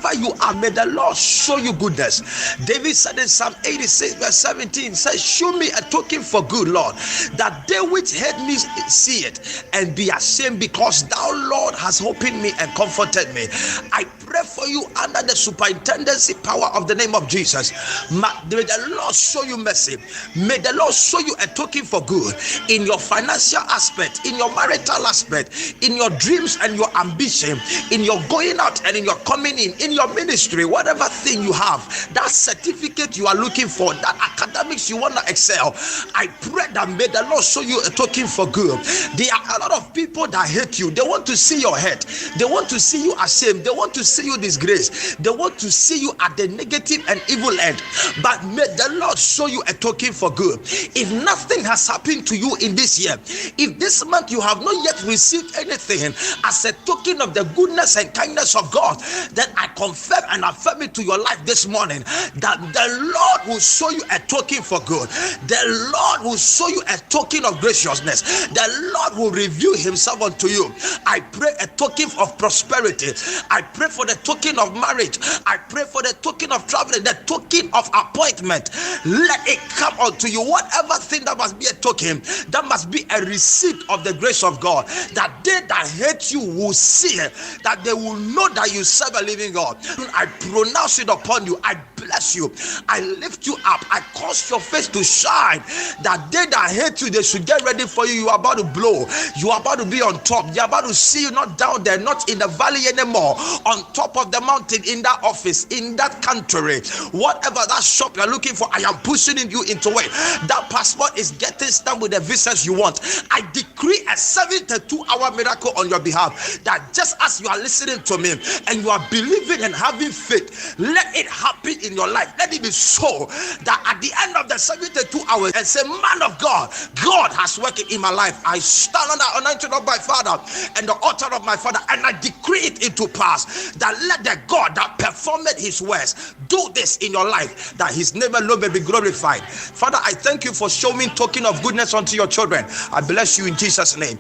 wherever you are, may the Lord show you goodness. David said in Psalm 86 verse 17, says, show me a token for good, Lord, that they which hate me see it and be ashamed, because thou, Lord, hast opened me and comforted me. I pray for you under the superintendency power of the name of Jesus. May the Lord show you mercy. May the Lord show you a token for good in your financial aspect, in your marital aspect, in your dreams and your ambition, in your going out and in your coming in your ministry, whatever thing you have, that certificate you are looking for, that academics you want to excel. I pray that may the Lord show you a token for good. There are a lot of people that hate you. They want to see your head. They want to see you ashamed. They want to see you disgraced. They want to see you at the negative and evil end. But may the Lord show you a token for good. If nothing has happened to you in this year, if this month you have not yet received anything as a token of the goodness and kindness of God, then I confirm and affirm it to your life this morning that the Lord will show you a token for good. The Lord will show you a token of graciousness. The Lord will reveal himself unto you. I pray a token of prosperity. I pray for the token of marriage. I pray for the token of traveling, the token of appointment. Let it come unto you. Whatever thing that must be a token, that must be a receipt of the grace of God, that they that hate you will see it, that they will know that you serve a living God. I pronounce it upon you. I bless you. I lift you up. I cause your face to shine, that they that hate you, they should get ready for you. You are about to blow. You are about to be on top. You are about to see you not down there, not in the valley anymore, on top of the mountain, in that office, in that country, whatever that shop you are looking for, I am pushing you into it. That passport is getting stamped with the visas you want. I decree a 72-hour miracle on your behalf, that just as you are listening to me and you are believing and having faith, let it happen in your life. Let it be so that at the end of the 72 hours and say, man of God, God has worked in my life. I stand on the anointing of my Father and the altar of my Father, and I decree it into pass, that let the God that performed his words do this in your life, that his name alone may be glorified. Father, I thank you for showing token of goodness unto your children. I bless you in Jesus' name.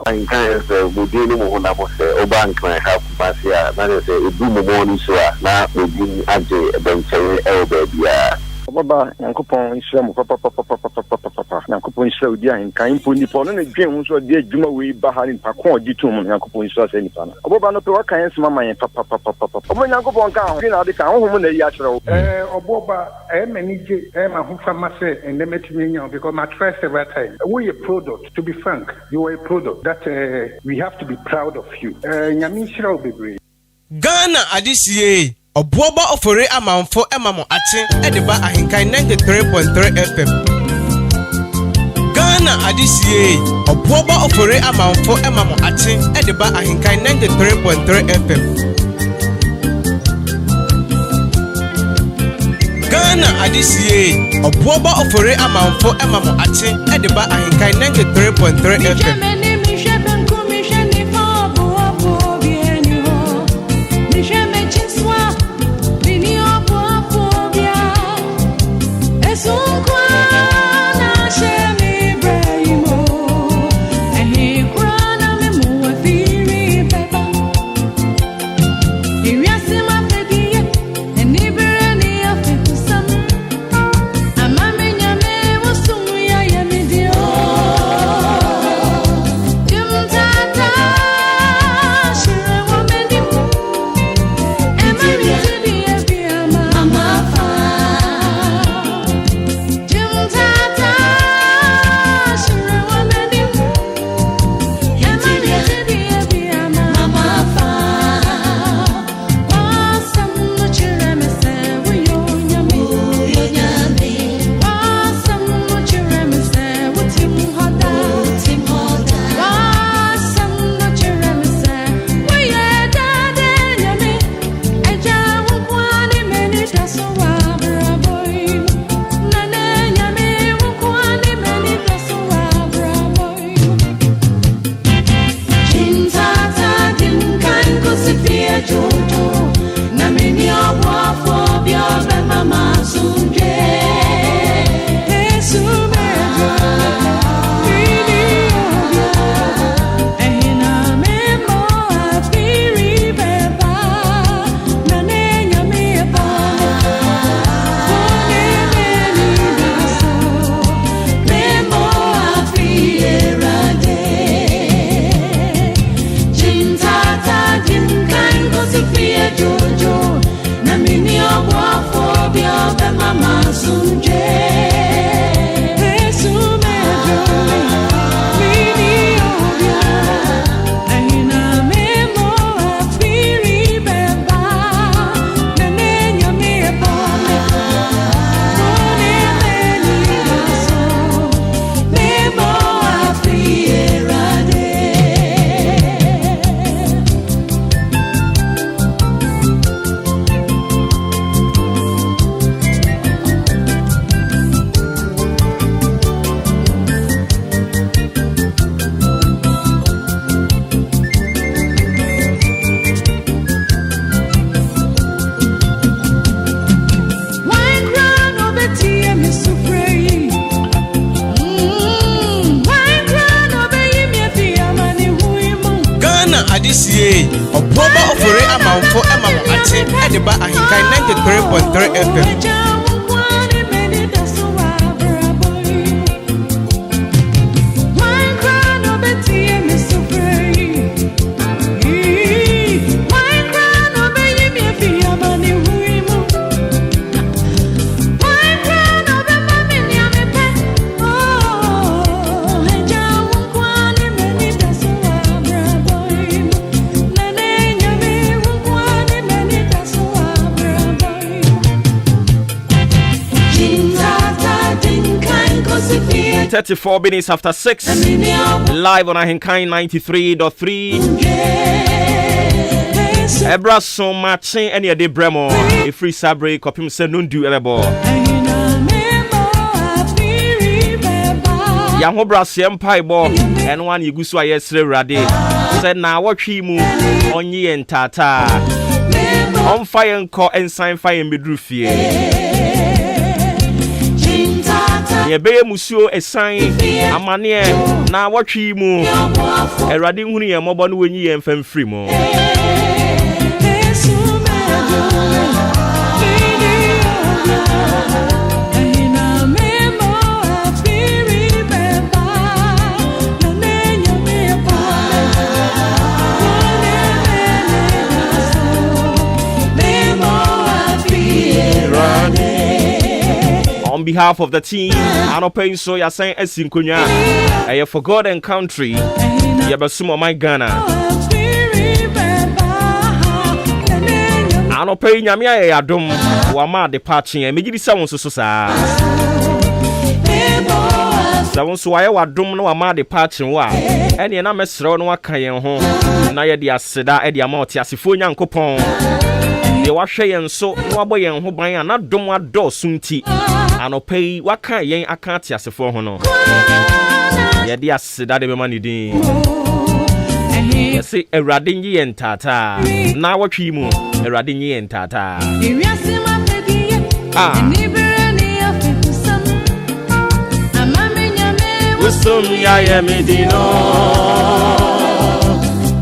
Amen. Baba Yankopon Islam papa Yankopon Islam dia nkan po nipo no dwen ho so dia djuma we ba ha ni pakon ditum Yankopon Islam se nipa na Baba no pe wa kan sema man papa omo Yankopon kan ho na de kan ho na yi a kire wo Obuoba manage ma ho fama se and them etimi because my trust every time we a product. To be frank, you are a product that we have to be proud of you. Nyami shira obebre Ghana adisiye Obuoba Ofori Amanfo emamo ate ediba ahinkan 93.3 FM. Ghana adisiye Obuoba Ofori Amanfo emamo ate ediba ahinkan 93.3 FM. Ghana adisiye Obuoba Ofori Amanfo emamo ate ediba ahinkan 93.3 FM. Amanfo Emamo Ate Ediba Ahinkai 93.3 FM. .34 minutes after 6, live on Ahinkai 93.3. Ebra so Maakye any day bremo. A free sabre copy se nundu elebo. Yaho brasi empire bo. And one yigusu ayesre rade. Said na watchi mu onye entata. On fire and ensign fire midrufie. Yebeye musio esan amane na watwi mu erade hunu ye mobo no wenyi ye mfam free mu On behalf of the team, I'm paying so you're saying Esinkunya, I for God and country, Yabasuma my Ghana. I'm paying Yamia Yadum, Wama departing, and maybe someone so sa. Someone so I was dum no Wama departing, wa, and you're not messing on Wakayan home. Naya dia Seda, Eddie Amorti, Asifunya and Coupon. They were saying so, Waboy and Hobaya, not dum what door soon tea. Ano pay waka yen akati asefo ho no ye dia seda de be mani din ye se erade nyi yen tata na watwi mu erade nyi yen tata usum ya ye medino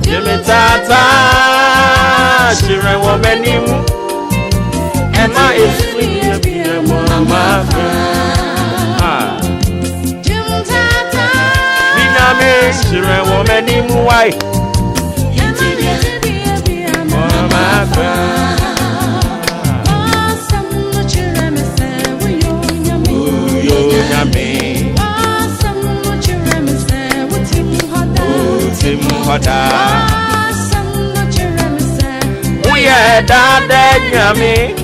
ye me tata chire wo menimu ema efu ye bi mama Miname shire woman in muai Mama we are that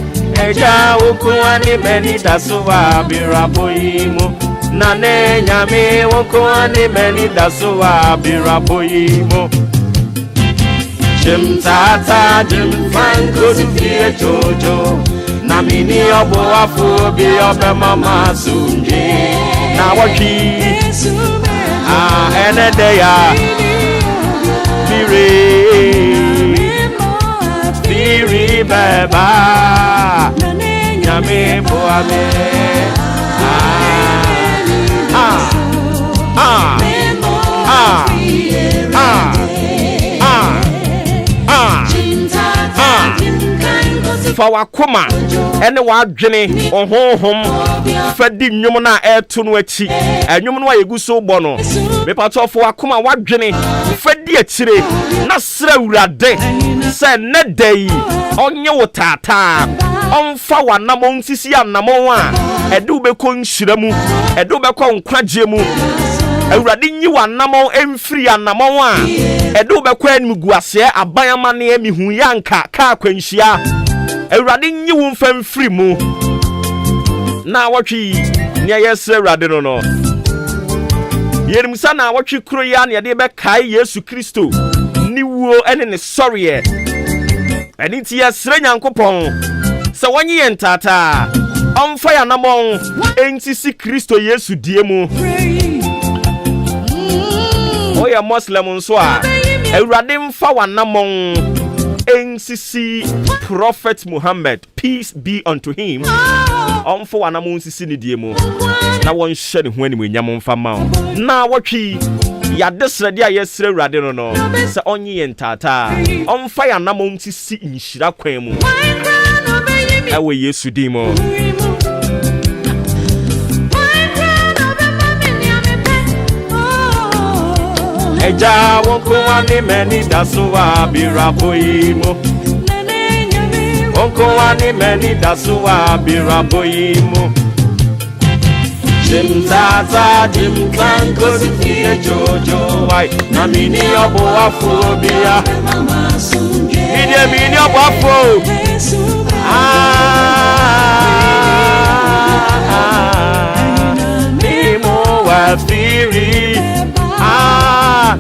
Eja ukuani meni dasuwa biraboyimu Nane nyame ukuani meni dasuwa biraboyimu Jimtata jimfanko sifie jojo Namini Obuoba Ofori obe mama sunje Na waki enedeya Biri beba Nyame boame fa wakoma ene wadwene ohonhom fadi nnwom na eto no achi nnwom no ayeguso bo no mepato fa wakoma wadwene fadi achire na sra urade se ne dai onye wotata onfa wanamon sisi anamon a edu beko nhiramu edu beko nkwagye mu awurade nyi wanamon emfiri anamon a edu beko animguase abayama ne emihu yanka ka kwanhia awurade nyi wo mfam free mu na watwi ne yesre awurade no yerimsa na watwi kuro ya ne de be kai Yesu Kristo niwo ene ne sorry eni ti yesre nyankopon se wonye yentata onfa ya namon entisi Kristo Yesu die mu oya muslim nso a awurade mfa wanamon NCC Prophet Muhammad, peace be unto him. For wanamon sisi ni diemo. Na won share ni hueni mwenyamo mfama. Na watchi ya desrede a yesre awurade no se onye yentata on fire namom ti si inhira kwan mu ewe Yesu dimo eja wonko ani meni dasuwa biraboyimo wonko ani meni dasuwa biraboyimo Jimtata jimtanko sifiye jojo wai na mini Obuoba Ofori Ide mini Obuoba Ofori Nimo wafiri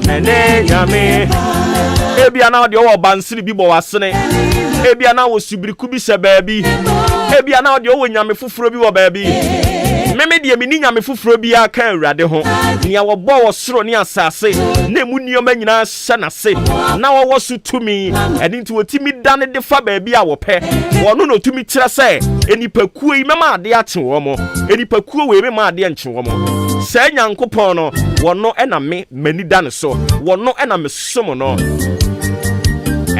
nene nyame Ebia na odi owo bansiri bi bo wasene Ebia na wo subiriku bi se baabi Ebia na odi owo nyame fufuro bi wo baabi Meme de mini nyame fufuro bi aka awurade ho nia wo bo wo soro ne asase na mu nioma nyina hye na se na wo so tumi eni nti wotimi dane de fa baabi a wo pe wono no tumi kire se enipakuo yi mema ade ache wo mo enipakuo we mema ade anche wo mo sa nyankopon no wono ena me mani dane so wono ena me somo no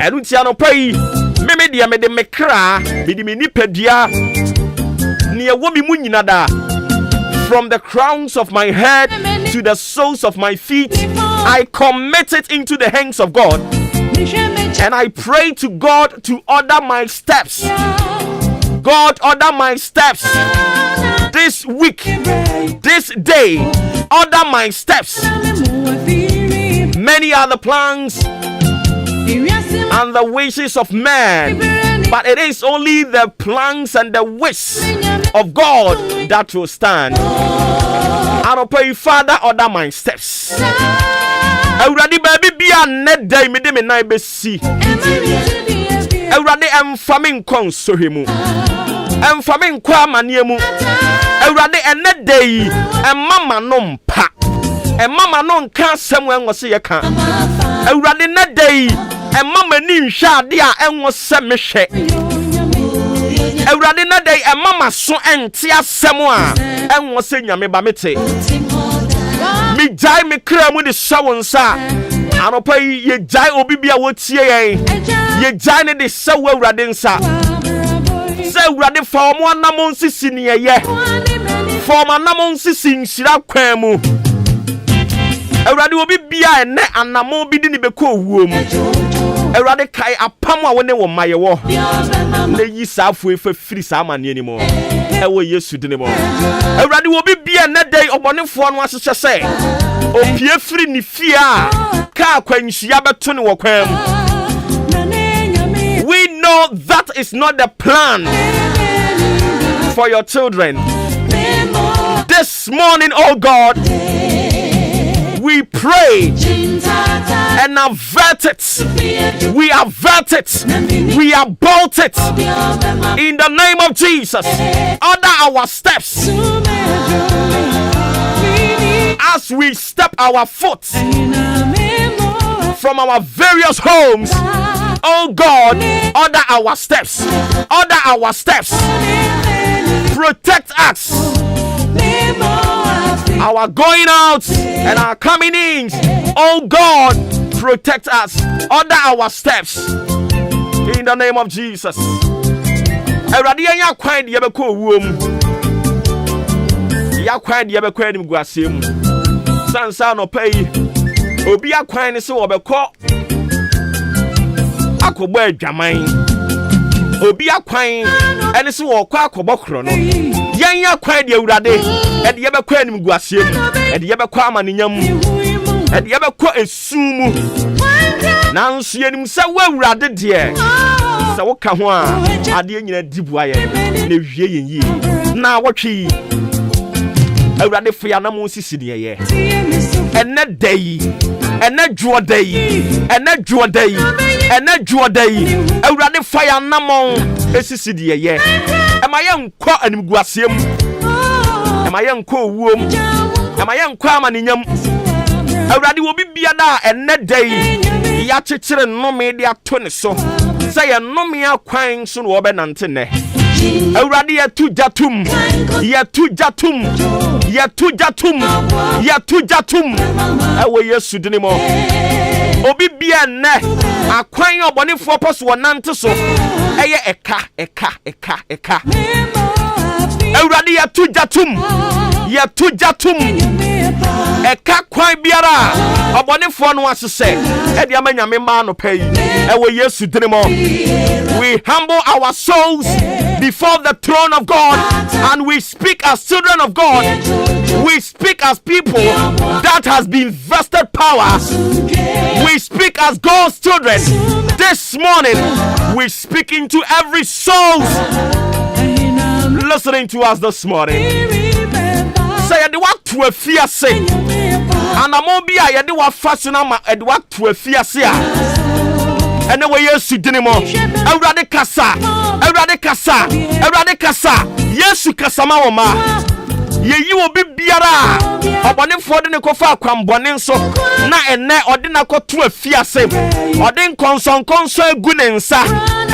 enu ti anopai meme de me de mekra me de meni padua ne wo bi mu nyina da. From the crowns of my head to the soles of my feet, I commit it into the hands of God. And I pray to God to order my steps. God, order my steps. This week, this day, order my steps. Many are the plans and the wishes of man, but it is only the plans and the wish of God that will stand. I will pray, Father, order my steps. Already, baby, be a net day, me de me na be see. Already, I'm faming consohimu. I'm faming kwa maniemu. Already, a net day, and mama non pa. And mama non can't somewhere was see a can. Already, net day. And mama nin sha dia en wo se me hwe Awurade na dai and mama so enti asemo a en wo se nyame ba mete mi jai me kra mu de shawo nsa anopa ye jai obi bia wo tie yen ye jai ne de shawo Awurade nsa se Awurade fa omo anamon sisi ne ye fa omo anamon sisi nhira kwan mu Awurade obi bia ene anamon bi di ne beko owuo mu Awurade kai apam a wone wo maye wo na yi saafo efa firi sa amane ni mo ewo Yesu dine mo Awurade wo bi bia na dai obonefo no ahyehyɛ sɛ opie firi ni fie a ka akwanhia beto ne wo kwam we know that is not the plan for your children this morning. Oh God, we pray and avert it. We avert it. We abort it. In the name of Jesus. Order our steps. As we step our foot from our various homes, oh God, order our steps. Order our steps. Protect us. Our going out and our coming in, oh God, protect us. Order our steps in the name of Jesus. Awurade ya kwan de yebekọ owuom. Ya kwan de yebekọ anim guasem. Sansa no pay. Obi akwan ne se wobekọ akọbọ adwaman. Obi akwan ene se wokọ akọbọ kro no. Yan ya kwan de Awurade e de yebekọ anim guasem. E de yebekọ amanenyam. E de yebekọ esumu. Nanso yenim se wo Awurade de sa wo ka ho a ade nyina dibuaye na wie yenyi na wotwe Awurade fo ya na mo sisi de ye ene dai ene juodai ene juodai ene juodai Awurade fo ya na mo esisi de ye e ma ye nkọ animguasem e ma ye nkọ owuom e ma ye nkọ amanenyam Awurade wo bibia da ene dai ya chechire nnome de ato ne so say nnome akwan so no obenante ne Awurade yetu jatum ewe Yesu dinimo obi bia ne akwan obonefo poso wonante so eye eka Awurade yetu jatum eka kwan biara obonefo no asese e dia manyame ma no pay ewe Yesu dinimo. We humble our souls before the throne of God and we speak as children of God. We speak as people that has been vested power. We speak as God's children. This morning we speak into every soul listening to us this morning. Say the what to a fear say and amobia yede wa fashion ama edwa to a fear say ene we Yesu dinimo. Awurade kasa Yesu kasa ma wo ma yeyi obi biara obonefo de ne kofa akwambone nso na ene ode na koto afiase ode nkonsonkonso egu ne nsa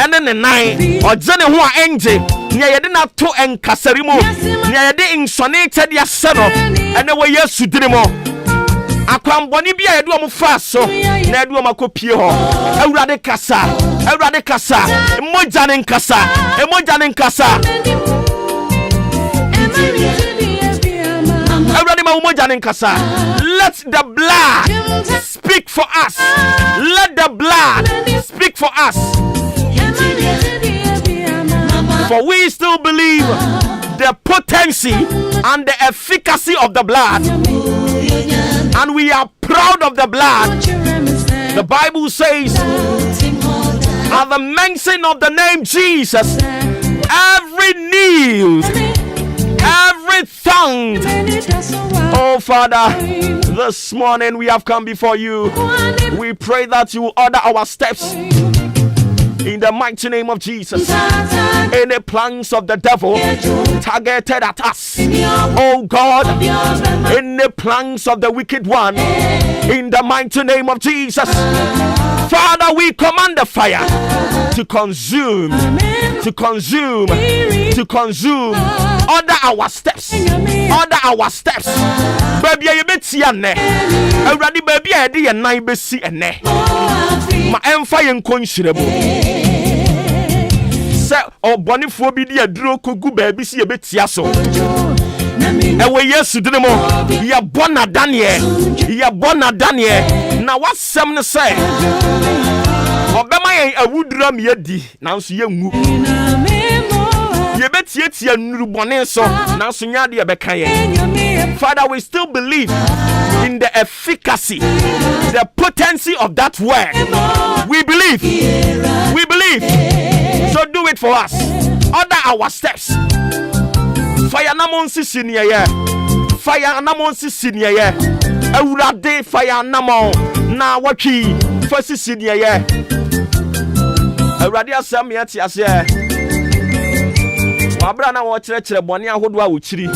ene ne nan oje ne ho a enje nya yede na to enkasari mu nya yede insone tede ase no ene we Yesu dinimo. Akwamboni bia yedu omu faso na yedu omakopie ho. Awurade kasa emoja ne nkasa Awurade ma emoja ne nkasa. Let the blood speak for us. Let the blood speak for us. For we still believe the potency and the efficacy of the blood. And we are proud of the blood. The Bible says, at the mention of the name Jesus, every knee, every tongue. Oh Father, this morning we have come before you. We pray that you order our steps in the mighty name of Jesus. Any plans of the devil targeted at us, oh God, any plans of the wicked one, in the mighty name of Jesus, Father, we command the fire to consume. Order our steps. Baby, you beti ane. Already, baby, I did a nine besi ane. Ma empire in considerable. Say, oh, bonifo be the adro kugu baby, see a bit yaso. Ewe Yesu dinimo. Ya bona Daniel. Now what's some to say? Obema ye awudram yedi. Now so ye ngu. Ye beti nuru bone so. Now so nya de beka ye. Father, we still believe in the efficacy, the potency of that word. We believe. So do it for us. Order our steps. Fire namon sisinia ye. Awurade fire namon na watwi fa sisinia ye. Awurade asam ye ti ase. Wabra na wo kyerɛkyerɛ bɔne ahodo a wo kyiri.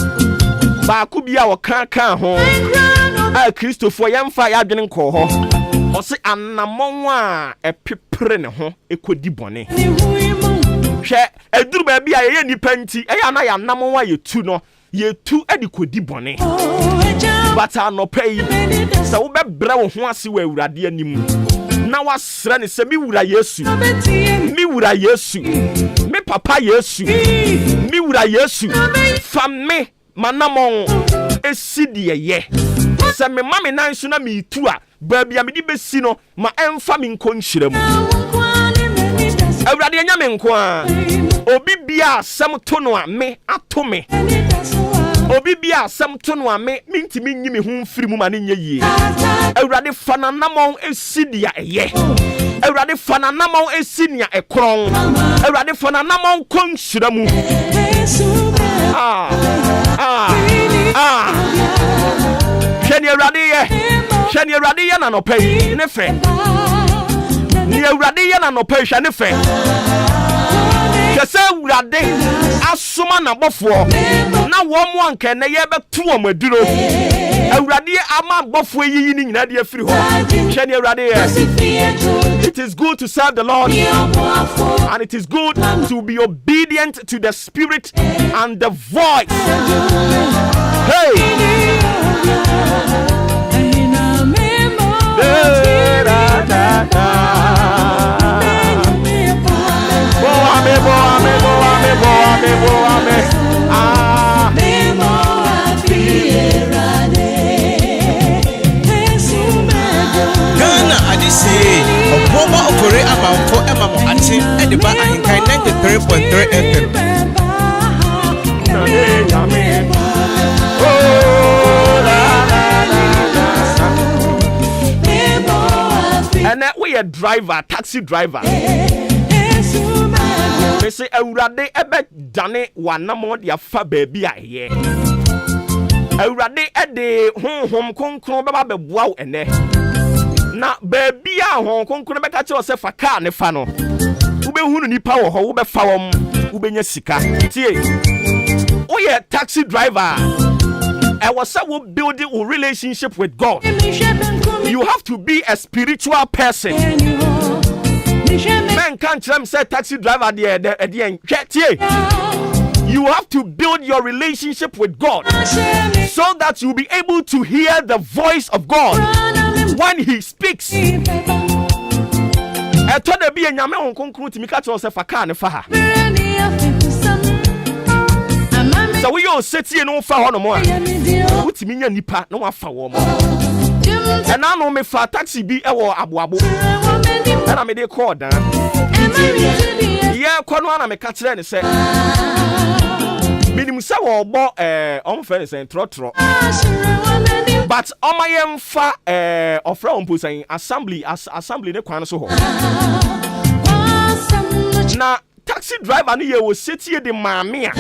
Ba ku bia wo kan ho. Kristofo yemfa ya adwene nkɔ hɔ. Ɔse anamon a epepre ne ho ekodi bɔne. Hwɛ eduru ba bia ye nipa nti eya na ya namon a yetu no yetu edi kodi bɔne. But anopa yi sɛ wo bɛbrɛ wo ho ase wɔ Awurade anim. Na wasrɛ ne sɛ mi wura Yesu. Me papa Yesu. Mi wura Yesu. Fa me manamon esidie ye. Se me mame nan so na me tu a baabi a me di besi no ma emfa me nkonhyira mu. Awurade anya me nko a obi bia asem to no a me ato me. Obi bia asem to no a me ntimi nyi me ho mfiri mu ma ne nya yie. Awurade fa nanamon esidia eye. Awurade fa nanamon esinia ekron. Awurade fa nanamon konhyira mu. Shani Awurade ye na no pay ne fe. Ni Awurade ye na no pay hwa ne fe. Kese Awurade asoma na bofo na wo mo anka na ye beto wo maduro. Awurade ama bofo yiyi ni nyina de afiri ho. Shani Awurade ye It is good to serve the Lord, and it is good to be obedient to the Spirit and the voice. Hey! Ghana Adise, Obuoba Ofori Amanfo Emamo Ate, Ediba Ahinkai 93.3 FM. And we a driver, taxi driver. They say Eurade ebe dane wanamo dia fa baby a here. Eurade ede honhom konkron beba beboa wo ene. Na baby a hon konkron be ka che o se fa car ne fa no. Ube hunu nipa wo ho wo be fa wom, ube nya sika. Tie. Oye taxi driver. I was building a relationship with God. You have to be a spiritual person. Man can't say taxi driver you have to build your relationship with God so that you'll be able to hear the voice of God when He speaks. I told the be a nyame on concrete me catch yourself a car and faha. So we all sit here no fa no more. What me nya nipa no afa wo mo. And now no me fa taxi bi e wo aboabo. And I me dey call down. Yeah, kwano na me ka kire ne se. Minim se wo bo on friend say trotro. But on my emfa ofra on posan assembly ne kwan so ho. Na taxi driver ni ye wo sit here the maame a.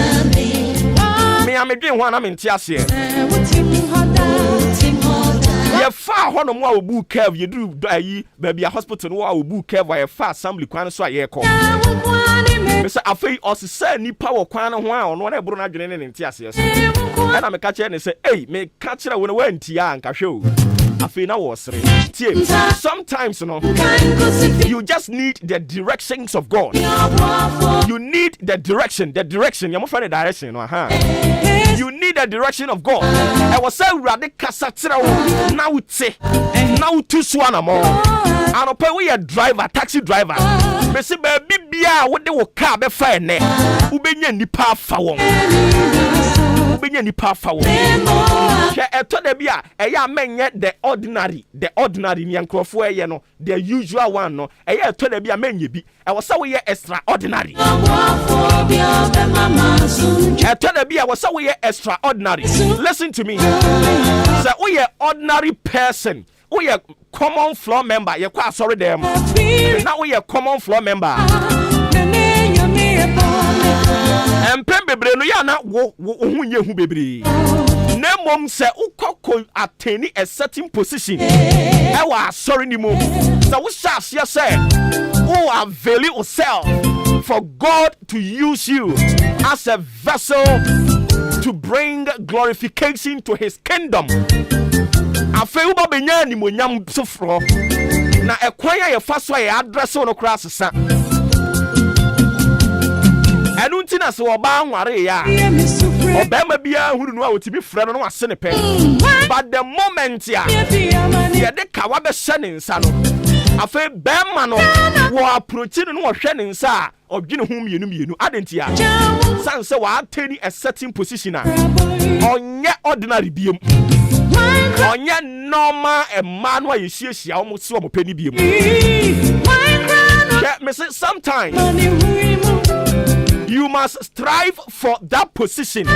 Me am doing one am in tiase. Ye fa ho no mo a obu curve ye do ayi baby a hospital no a obu curve ye fa assembly kwan so a ye ko. Me say afei osese nipa wo kwan no ho a ono na ebro na dwene ne tiase so. E na me ka kire ne say hey me ka kire wo no wantia anka hwe o. Afei na wo sere. Tie. Sometimes you just need the directions of God. You need the direction. You mo find the direction no You need the direction of God. I was say rade kasa tira wo na uti. Na utu so anamo. Anope we a driver, taxi driver. Me say baby bia wo de wo car be fa ene. Ubenya nipa fa wo. Ubenya nipa fa wo. She eto de bia eya menye the ordinary ni ankrofo eye no, the usual one no. Eya eto de bia menye bi. I was say we extraordinary. Extraordinary. Listen to me. Say we are ordinary person. We are common floor member. You quite sorry them. Now we are common floor member. And bebre no ya na wo hunye hu bebre. Na mom say ukoko attain a certain position. E wa sorry ni mo. So we shall say who avail yourself for God to use you as a vessel to bring glorification to His kingdom. Afei uba benya ni monyam sofro na ekwanya ye fa so ye address no kra sesa. Enu ntina se oba anware ya. Obema bia huru no a otimi frɛ no ase ne pɛ. But the moment ya ye de kawa be hye ne nsa no. Afei bema no wo approach no wo hwɛ ne nsa a odwene hu mienu adentia. San se wa attain a certain position a onye ordinary biem. Onye normal a man wa yeshia almost so penny biem. Me say sometimes you must strive for that position.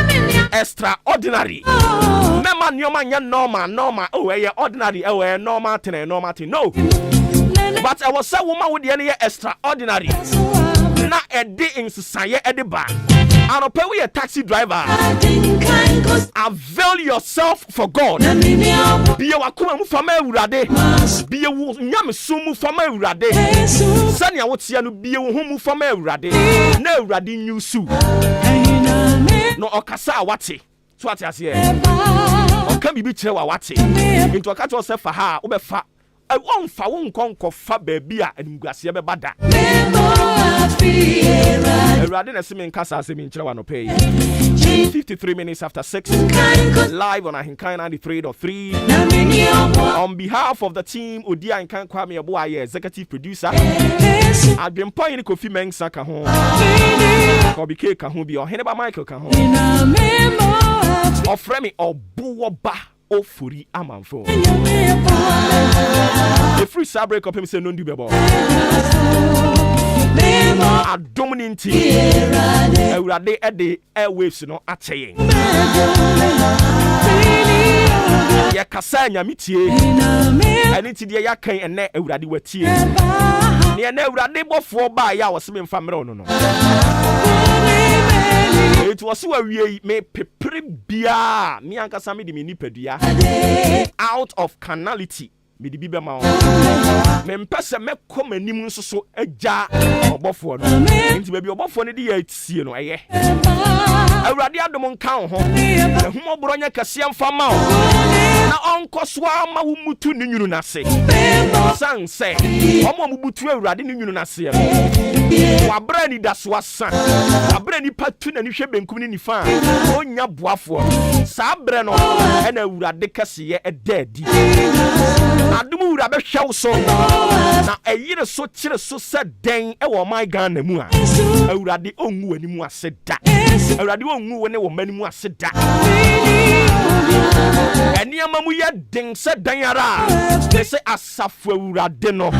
Extraordinary. Mema nyoma nya normal. Oh, yeah, ordinary. Oh, yeah, normal thing. No. But I was a woman with the extraordinary. Na a day in society at the bar. And pay we a taxi driver. Avail yourself for God. Be a wakuma mufama urade. Be a nyam sumu fama urade. Sanya wotianu be a humu fama urade. Ne urade nyusu. No okasa wati. Swati as here. Oka bibi chere wa wati. Into akato se fa ha obefa wonfa wonkonko fa baby a animguase be bada Erade na simi nkasa asemi nkyere wa no pay 53 minutes after 6 live on Ahinkan 93.3 on behalf of the team Odi Ahinkan Kwame Obuaye executive producer Adwempa yin Kofi Mensa ka ho Kobi K ka ho bi Oheneba Michael ka ho Ofremi Obuoba Ofori Amanfo the free sabre up him say no ndubebo adominanti Ewurade e de airwaves no acheyen ya kasa nyamitie ani ti de ya kan ene Ewurade watie ne ene Ewurade bofo ba ya woseme mfa mre no it was so we me pepre bia me ankasa me de me nipadua out of carnality me di bibe ma me mpese me komanim nso so agya obofo no nti ba bi obofo no de ya tie no eye Awurade adom nka ho ehum obronya kase mfa ma na onkoso ama wo mutu ne nyunu nase sanse omo mubutu Awurade ne nyunu nase wabra ni daso asan wabra ni patu na ni hwe benkum ni nifa onya boafo saa bre no na Awurade kase ye edadi adum wura be hwew so na eyire so kire so se den e wo my Ghana mu a Awurade ongu ani mu ase da Awurade ongu woni wo mani mu ase da eni amamu ye den se dan ara se asafu Awurade no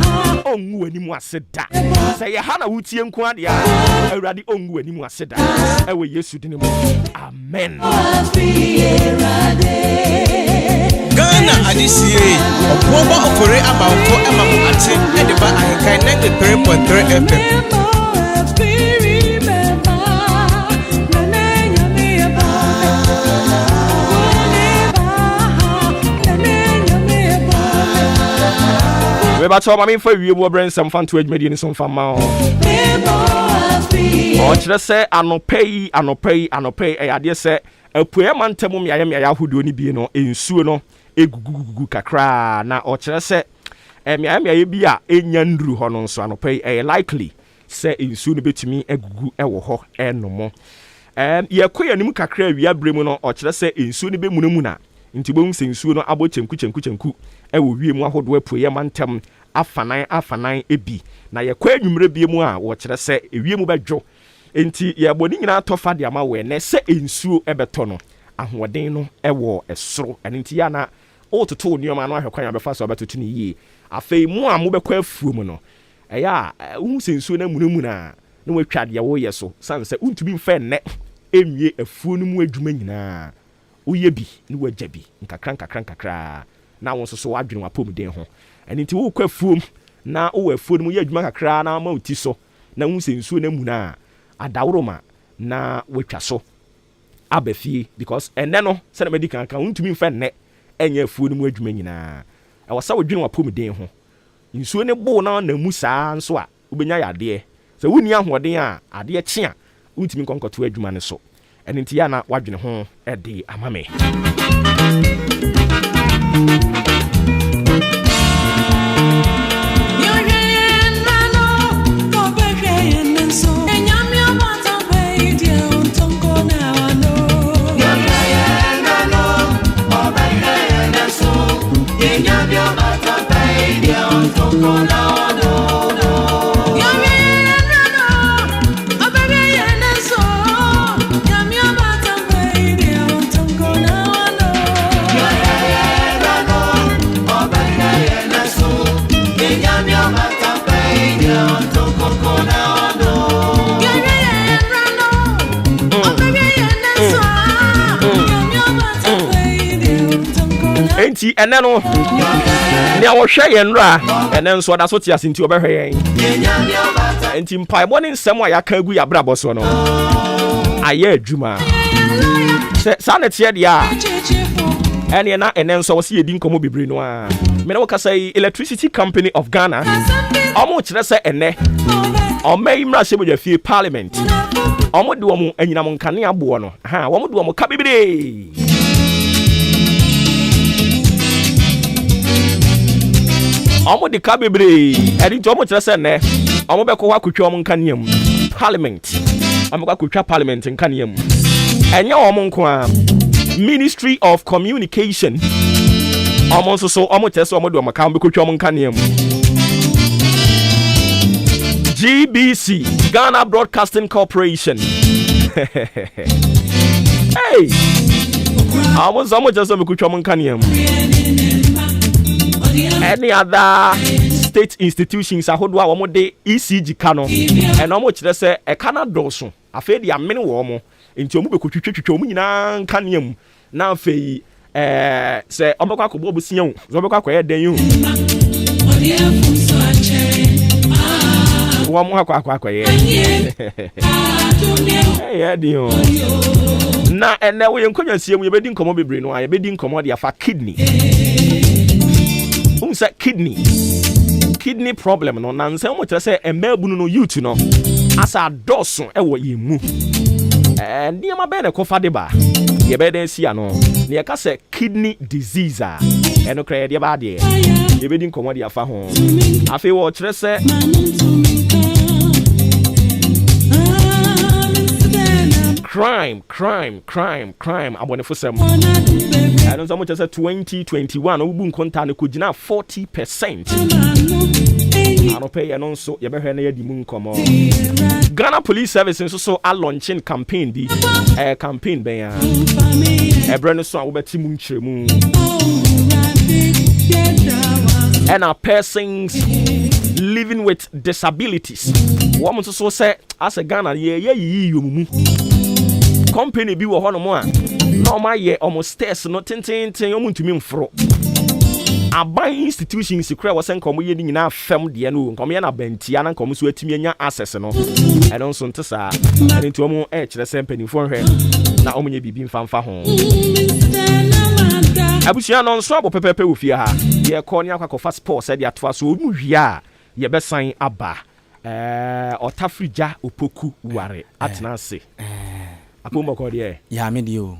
ongu ani mu ase da se ye ha na wutie nko ade a Awurade ongu ani mu ase da e we Yesu dine mu amen Ghana Adisie Obuoba Ofori Amanfo Emamu Ate Ediba Ahinkan 93.3 FM we ba to ma me fa wie bo brand some fan to admedi ni some fan ma o kire se anopai e ade se apue mantam me ya hodo ni bi no ensuo no egugugugu kakra na o kire se me bi a enya nduru ho no nso anopai e likely se ensuo no betumi egugu ewo ho enomo ye koyanim kakra wi abremu no o kire se ensuo no be munamu na nti bo nse ensuo no abo chenku ewo wie mu ahodo apue mantam afanan ebi na ye kwa anwumre bie mu a wo kire se ewie mu bedwo enti ye boni nyina tofa de ama we na se ensuo ebeto no ahoden no ewo esoro enti ya na ototo nioma no ahwekwan abefa so abetoto ni yie afei mu a mo bekwa afuo mu no eya hu se ensuo na munamu na watwa de wo ye so sanse untumi mfa ne emwie afuo no mu adwuma nyina uye bi ni wagya bi nkakra na won so wadwene wapom den ho enti wo kwa afuom na wo afuo no mu ye adwuma kakra na ma uti so na hu se ensuo na mu na adawroma na watwa so abafie because enne no se na medical kan untumi mfa ne enya afuo no mu adwuma nyina e wasa wadwene wapom den ho nsuo ne bo na mu saa nso a ubenya yade se wuni ahoden a ade kye a untumi konkoto adwuma ne so enti ya na wadwene ho ede amame enti ene no ne awohwe ye nra ene nso da so tia senti obehwe yen enti mpai boni nsem a yaka agu ya brabo so no aye adwuma se sa ne tie dia ene na ene nso wo se yedi nkomo bebre no a me na wo kasa Electricity Company of Ghana omo kire se ene omai mra se boja fie parliament omo de omo anyina mo nkane abo no ha omo de omo ka bebre Omo de ka bebre. Edi nti omo kyerɛ sɛ ne. Omo bɛkɔ hɔ akotwa omo nkaniam. Parliament. Omo akotwa parliament nkaniam. Ɛnyɛ omo nko a. Ministry of Communication. Omo nso so omo kyerɛ sɛ omo de omo ka bɛkotwa omo nkaniam. GBC, Ghana Broadcasting Corporation. Hey! Almost just a any other state institutions are holding one day ECG cano and almost just say a Canada so. I feel the many warm into Mubuku Canium. Now, say, Omaka Bobusion, Zobaka, then you. One more na and now we encourage see we bedding come be no I bedding come dia fa kidney. Say kidney problem no na nse mo tell say emabunu no youth no asa doso e wo yemu. Ndia ma be na kofa de ba. Ye be den sia no. Na ye ka say kidney disease a. Eno kra ye ba de. Ye bedding come dia fa ho. Afi wo kire say crime. Abonefosem. I don't know much as 2021. Ubun konta ne kujina 40%. I don't pay and so you better hear the moon come on. Ghana Police Service so are launching campaign the campaign be a brand new song about Timun Chemu. And our persons living with disabilities. Woman so say as a Ghana you company bi wo hono mo a no ma ye almost stairs no tenten omuntumi mfro aban institutions kura wo sen komo ye ni nyina fam de no komo ye na bantia na komo so atimi anya access no e don so ntesa e nti omo e kire se mpanifo hwe na omo nye bibi mfamfa ho abusia no nso abo pepepe wo fie ha ye ko ni akwa sports e de atoa so omu hwia ye besan aba otafrija opoku ware atena se Apombo ko de. Ya me dio.